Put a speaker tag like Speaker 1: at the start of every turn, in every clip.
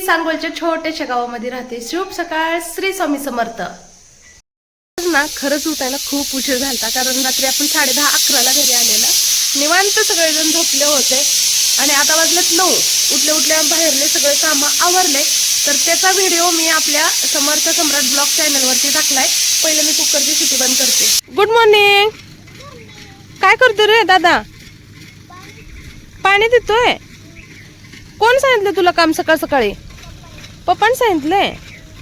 Speaker 1: सांगोलच्या छोट्याशा गावामध्ये राहते. शुभ सकाळ, श्री स्वामी समर्थ. ना खरंच उठायला खूप उशीर झाला, कारण रात्री आपण 10:30-11ला घरी आलेला. निवांत सगळेजण झोपले होते आणि आता वाजलेत 9. उठल्या उठल्या बाहेरले सगळे कामं आवरले. तर त्याचा व्हिडिओ मी आपल्या समर्थ सम्राट ब्लॉग चॅनलवरती टाकलाय. पहिले मी कुकरची शिटी बंद करते. Good morning. काय करतो रे दादा? पाणी देतोय. कोण सांगितलं तुला काम सकाळ सकाळी? पप्पाने सांगितलंय.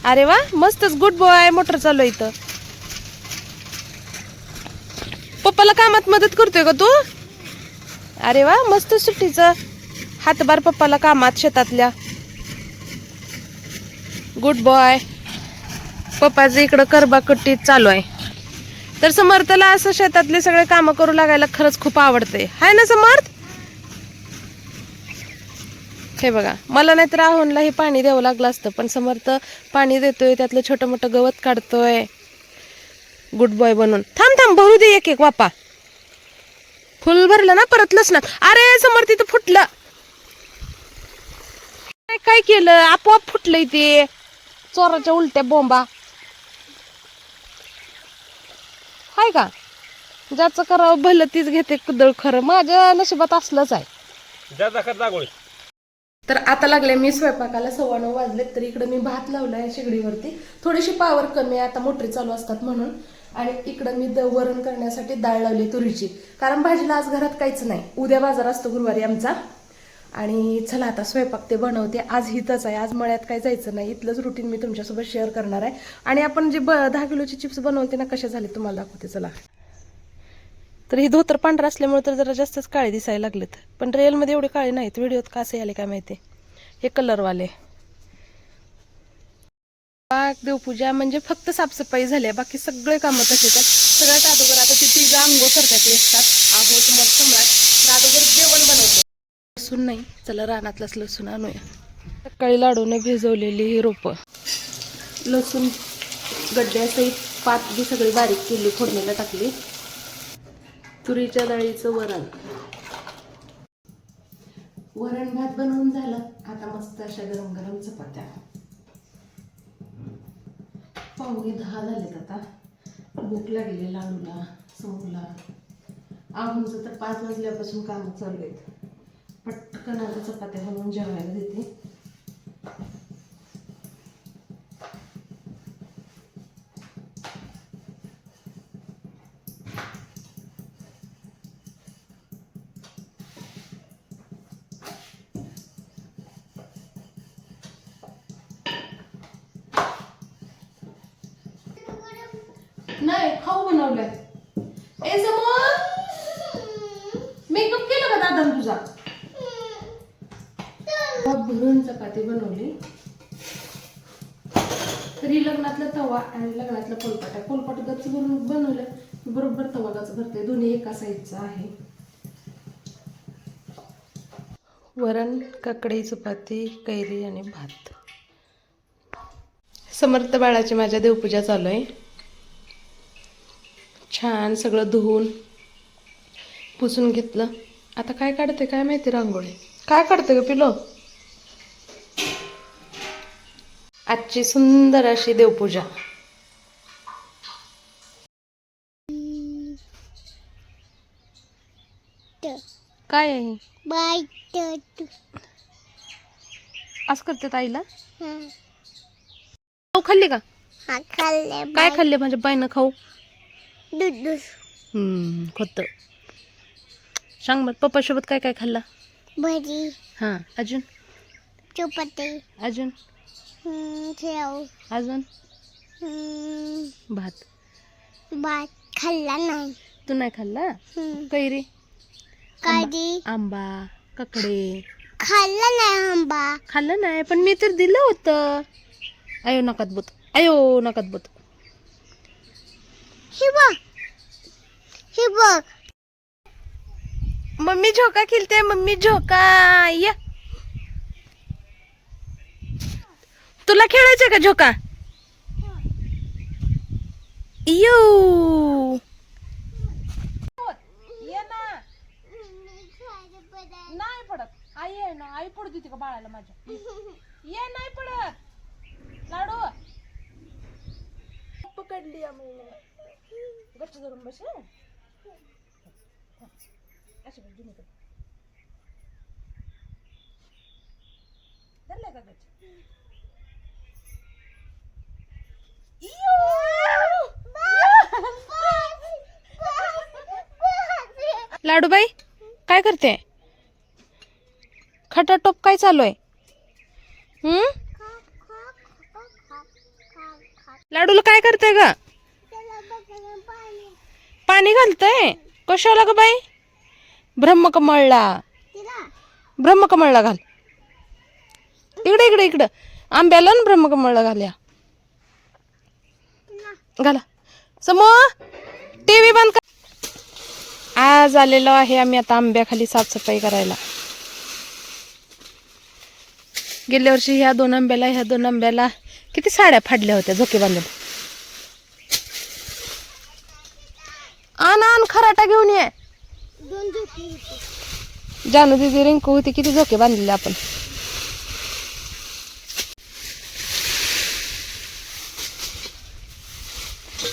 Speaker 1: अरे वा, मस्तच, गुड बॉय. मोटर चालू आहे इथं. पप्पाला कामात मदत करतोय का तू? अरे वा, मस्त सुट्टीचं हातभार पप्पाला कामात शेतातल्या. Good boy. पप्पाचं इकडं करबाकट्टीत चालू आहे. तर समर्थला असं शेतातले सगळे कामं करू लागायला खरंच खूप आवडते, हाय ना समर्थ? हे बघा, मला नाहीतर राहुलला हे पाणी द्यावं लागलं असतं, पण समर्थ पाणी देतोय, त्यातलं छोटं मोठं गवत काढतोय. गुड बॉय बनून. थांब थांब, भरू दे एक एक वापा. फुल भरलं ना, परतलंच ना. अरे समर्थ, इथं फुटलं. काय केलं? आपोआप फुटलंय ते. चोराच्या उलट्या बोंबा. हाय का? ज्याचं करावं भलं तीच घेते कुदळ. खरं माझ्या नशिबात असलंच आहे. तर आता लागले मी स्वयंपाकाला. 9:15 वाजले. तर इकडे मी भात लावलाय शेगडीवरती. थोडीशी पावर कमी आहे आता, मोटरी चालू असतात म्हणून. आणि इकडं मी वरण करण्यासाठी डाळ लावली तुरीची, कारण भाजीला आज घरात काहीच नाही. उद्या बाजार असतो गुरुवारी आमचा. आणि चला आता स्वयंपाक ते बनवते. आज हितच आहे, आज मळ्यात काही जायचं नाही. इथलंच रुटीन मी तुमच्यासोबत शेअर करणार आहे. आणि आपण जे 10 किलोची चिप्स बनवते ना, कशा झाले तुम्हाला दाखवते. चला. तर ही धोतर पांढरा असल्यामुळे तर जरा जास्तच काळे दिसायला लागलेत, पण रिअलमध्ये एवढे काळे नाहीत. व्हिडिओत कसे आले काय माहिती. हे कलरवाले. देवपूजा म्हणजे फक्त साफसफाई झाली, बाकी सगळे कामं तसेच आहेत. सगळ्यात अगोदर आता ती तिघं आंघोळ करतात एकतात. आहो तुम्हाला सम्राट. तर अगोदर जेवण बनवतो. लसूण नाही, चला रानातलाच लसूण आणूया. सकाळी लाडूने भिजवलेली ही रोपं. लसूण गड्ड्यासहित पात बी सगळी बारीक केली, फोडणीला टाकली. तुरीच्या डाळीचं वरण. वरण भात बनवून झालं. आता मस्त अशा गरम गरम चपात्या. 9:45 झालेत आता. भूक लागली लाडूला, समूला. आहुंचं तर 5 वाजल्यापासून काम चालू आहेत. पटकन आता चपात्या बनवून जेवायला देते. नाही, खाऊ बनवलंय. ए समोर, मेकअप केलं का दादा तुझा? भरून चपाती बनवली. तरी लग्नातला तवा आणि लग्नातला पोलपाटा. पोलपाट गच्च भरून बनवलं, बरोबर तवा गच्च भरते. दोन्ही एका साईजचा आहे. वरण, काकडी, चपाती, कैरी आणि भात. समर्थ बाळाची माझ्या देवपूजा चालू आहे. छान सगळं धुवून पुसून घेतलं. आता काय काढते काय माहिती. रांगोळी काय काढते ग पिलो? आजची सुंदर अशी देवपूजा. काय आहे? असं करते ताईला. खाऊ खाल्ली का? काय खाल्ले माझ्या बाईनं खाऊ? होत. सांग मग, पप्पा सोबत काय काय खाल्ला? भाजी. हा, अजून? चपाती. अजून? शेव. अजून? भात. भात खाल्ला नाही. तू नाही खाल्ला? कैरी. आंबा, ककडे. खाल्ला नाही आंबा. खाल्ला नाही, पण मी तर दिलं होतं. अयो नकात बोत. अयो नकात बोत. हे बघ, हे बघ. मम्मी झोका खेळते. मम्मी झोका. या, तुला खेळायचं का झोका? यो ये ना. नाही पडत. आई आहे ना, आई पडू देते का बाळाला माझ्या? ये नाही पडत लाडू. पकडली आम्ही गच्च धरून बस. अशी बस जुनी धरलाय का गच्च? लाडूबाई काय करते? खटाटोप काय चालू आहे? लाडूला काय करते ग? पाणी घालतय कशाला ग बाई? ब्रह्मकमळला. ब्रह्मकमळला घाल. इकडे इकडे इकडं आंब्याला ना ब्रह्मकमळला घाल्या. घाला. समोर टीव्ही बंद कर. आज आलेलो आहे आम्ही आता आंब्याखाली साफसफाई करायला. गेल्या वर्षी ह्या दोन आंब्याला किती साड्या फाडल्या होत्या झोके बांधून. आण खराटा घेऊन ये. जानू दीदी रिंकू होती किती झोके बांधलेले आपण.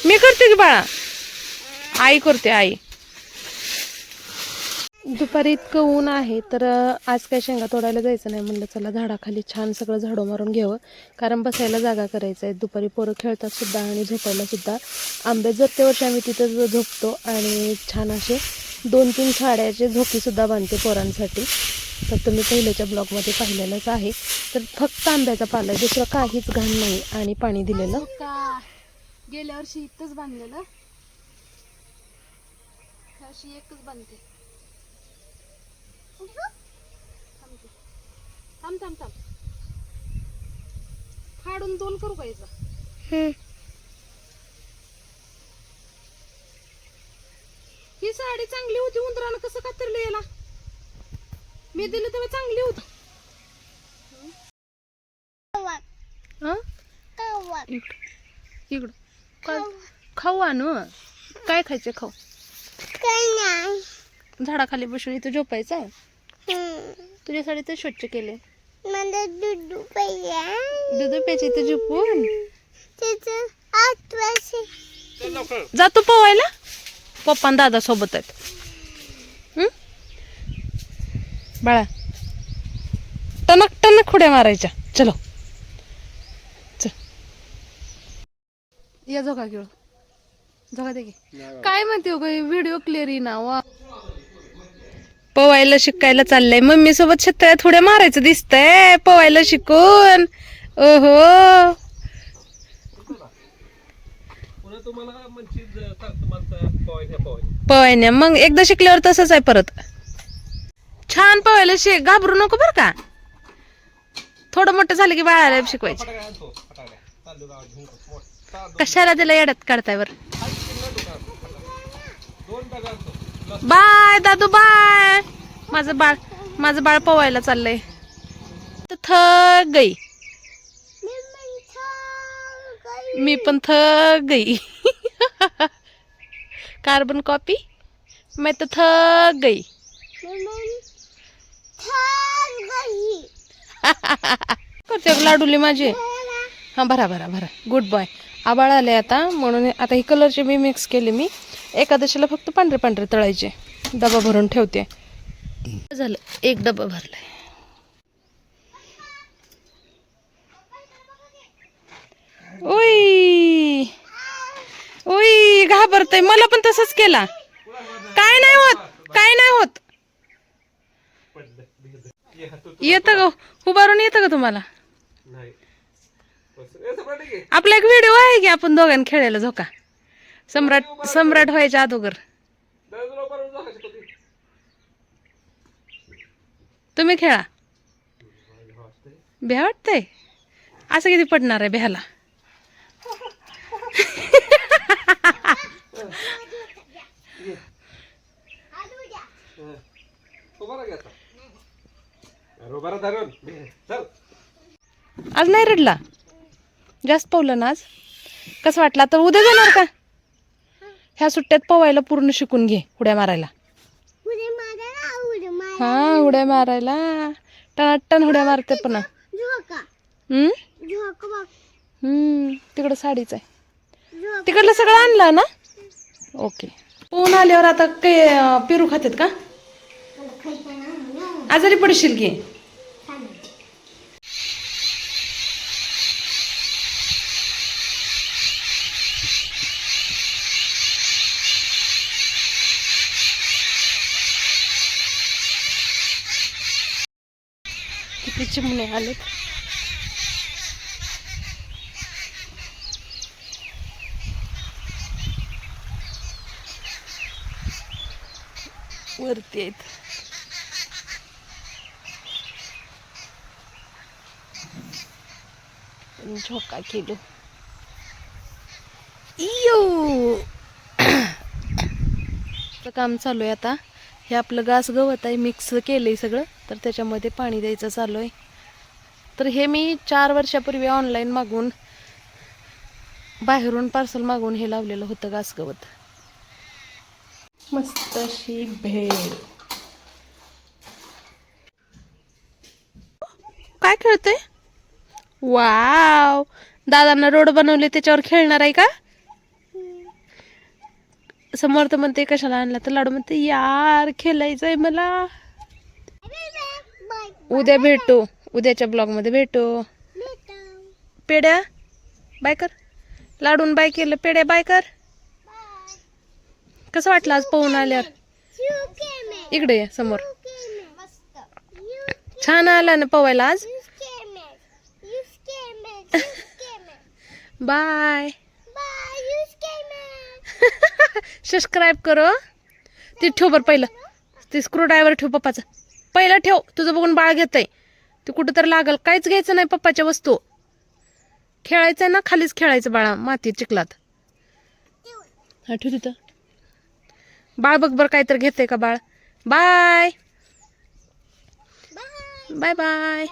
Speaker 1: मी करते की बाळा? आई करते आई. दुपारी इतकं ऊन आहे तर आज काय शेंगा तोडायला जायचं नाही म्हणलं चला झाडाखाली छान सगळं झाडो मारून घ्यावं, कारण बसायला जागा करायचं आहे. दुपारी पोरं खेळतात सुद्धा आणि झोपायला सुद्धा. आंबे जर वर्षी आम्ही तिथं झोपतो आणि छान असे 2-3 साड्याचे झोकीसुद्धा बांधते पोरांसाठी. तर तुम्ही पहिल्याच्या ब्लॉगमध्ये पाहिलेलंच आहे. तर फक्त आंब्याचा पाला आहे, दुसरं काहीच घाण नाही. आणि पाणी दिलेलं गेल्या वर्षी इथंच बांधलेलं, अशी एकच बांधते. थांब थांब थांब फाडून 2 करू पाहिजे. ही साडी चांगली होती, उंदरानं कसं कातरलं याला? मी दिलं तेव्हा चांगली होती. इकडं खाऊ आणू. काय खायचं? खाऊ. झाडाखाली बसून इथं झोपायचं आहे. तुझ्या साडी तर स्वच्छ केले. दूध प्यायचे इथं झोपून. जातो पोवायला. पप्पा आणि दादा सोबत आहेत. बाळा टनक टनक खुड्या मारायच्या. चलो चल या झोका घेऊ. झोका दे की. काय म्हणते हो व्हिडिओ क्लिअर आहे ना. वा पवायला शिकायला चाललंय मम्मी सोबत. शेतळ्या थोड्या मारायचं दिसतंय पवायला शिकून. ओहो पवायने मग एकदा शिकल्यावर तसंच आहे परत. छान पवायला शिक, घाबरू नको बर का. थोडं मोठं झालं की बाळाला शिकवायचं. कशाला त्याला येड्यात काढताय बर. बाय दादू बाय. माझं बाळ पवायला चाललंय. थक गई. मी पण थक गई. Carbon copy. मैं तो थक गई. करते लाडूली माझी. हा भरा भरा भरा. Good boy. आबाळ आले आता म्हणून आता ही कलरचे मी मिक्स केले. मी एकादशीला फक्त पांढरे पांढरे तळायचे. डबा भरून ठेवते. झालं 1 डबा भरलाय. ओय ओय घाबरतय. मला पण तसंच केला. काय नाही होत, काय नाही होत. येतं का उभारून? येतं का तुम्हाला? आपला एक व्हिडिओ आहे की आपण दोघांनी खेळायला झोका. सम्राट व्हायच्या अगोदर. तुम्ही खेळा. भ्या वाटतंय. असं किती पडणार आहे भ्याला? आज नाही रडला. जास्त पवलं ना आज. कसं वाटलं? आता उद्या जाणार का? ह्या सुट्ट्यात पवायला पूर्ण शिकून घे. उड्या मारायला. हा उड्या मारायला टनाटन उड्या मारते पुन्हा. तिकडं साडीच आहे. तिकडलं सगळं आणलं ना. ओके. ऊन आल्यावर आता काय पेरू खातात का? आजारी पडशील की. किती चिमणे आलेत. वरती आहेत. झोका केलो. इयो काम चालू आहे आता. हे आपलं घास गवत आहे, मिक्स केलंय सगळं, तर त्याच्यामध्ये पाणी द्यायचं चालू आहे. तर हे मी 4 वर्षापूर्वी ऑनलाईन मागून, बाहेरून पार्सल मागून हे लावलेलं होतं घास गवत. मस्त अशी भेळ. काय खेळतोय? वाव, दादांना रोड बनवले त्याच्यावर खेळणार आहे का? समर्थ म्हणते कशाला आणला, तर लाडू म्हणते यार खेळायचंय मला. उद्या भेटू, उद्याच्या ब्लॉग मध्ये भेटू. पेड्या बाय कर. लाडून बाय केलं, पेड्या बाय कर. कसं वाटलं आज पाहून आल्यावर? इकडे ये समोर. छान आला ना पवायला आज. बाय. सबस्क्राईब करो. ती ठेव बरं पहिलं, ती स्क्रू ड्रायव्हर ठेव पप्पाचा. पहिलं ठेव, तुझं बघून बाळ घेतय ते. कुठं तर लागल. काहीच घ्यायचं नाही पप्पाच्या वस्तू. खेळायचंय ना, खालीच खेळायचं बाळा, माती चिखलात. हा ठेव तिथं. बाळ बघ बरं काहीतरी घेतय का बाळ. Bye bye bye.